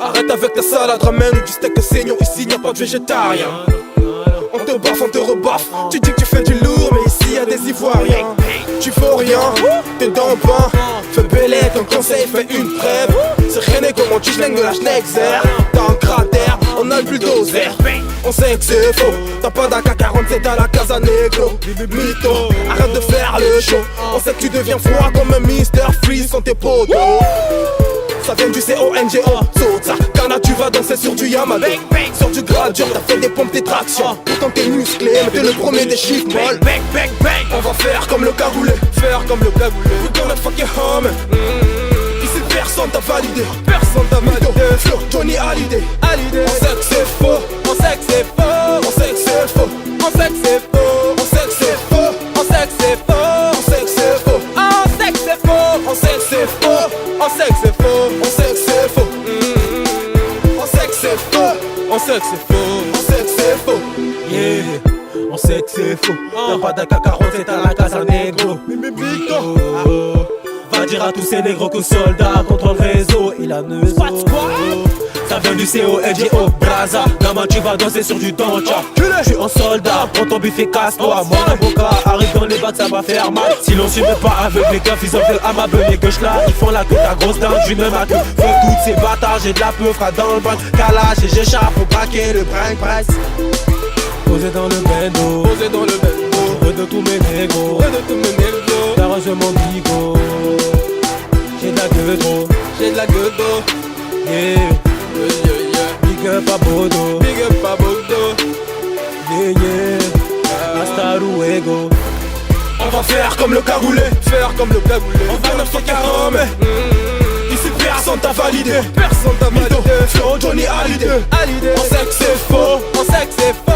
Arrête avec ta salade, ramène du steak saignant, ici y a pas de végétarien. On te baffe, on te rebaffe, tu dis que tu fais du lourd, mais ici y'a des ivoiriens. Tu vaux rien, t'es dans le bain, fais bélette, un conseil, fais une trêve. C'est rien et comment tu schlingues de la schnexer. T'as un cratère, on a le bulldozer. On sait que c'est faux, t'as pas d'AK-47 à la Casa Negro. Mytho, arrête de faire le show. On sait que tu deviens froid comme un Mr. Freeze sans tes potos. Ça vient du CONGO, Soza. Cana, tu vas danser sur du Yamaha. Sur du gradure, t'as fait des pompes, des tractions. Pourtant t'es musclé, mais t'es le premier des chiffres molles. On va faire comme le cagoulé, faire comme le cagoulé. We gonna fuck your home. Ici personne t'a validé, personne t'a validé. Flo, Johnny Hallyday, Hallyday. On sait que c'est faux, on sait que c'est faux, on sait que c'est faux, on sait que c'est faux, on sait que c'est faux, on sait que c'est faux, on sait que c'est faux, on sait que c'est faux, on sait que c'est faux, on sait que c'est faux, on sait que c'est faux, on sait que c'est faux, on sait que c'est faux, on sait que c'est faux, yeah. On sait que c'est faux, t'as pas d'AK-47 à la Casa Negro. Va dire à tous ces négros que soldat contre le réseau, il a neuf. Ça vient du CONGO, Braza. Gamin, tu vas danser sur du tancha. Je suis un soldat, prends ton bif et casse-toi. Mon avocat arrive dans les bacs, ça va faire mal. Si l'on suit pas avec les keufs, ils ont fait à ma beuh, les gauches là. Ils font la queue, ta grosse dingue, je ne ma queue. Faut toutes ces bâtards, j'ai de la peu, fera dans le bac. Calage et j'échappe pour braquer le prank price. Posé dans le bendo, posé dans le bendo. Heureux de tous mes négros, heureux de tous mes négros. T'as rejoint mon bigot. J'ai de la gueule d'eau, j'ai de la gueule d'eau. Yeah. Big up à Bodo, big up à Bodo. Yeah, yeah. Hasta luego. On va faire comme le cagoulé, faire comme le cagoulé. On va 940. Ici personne t'a validé, personne t'a validé. Flo, Johnny Hallyday, Hallyday. On sait que c'est faux, on sait que c'est faux.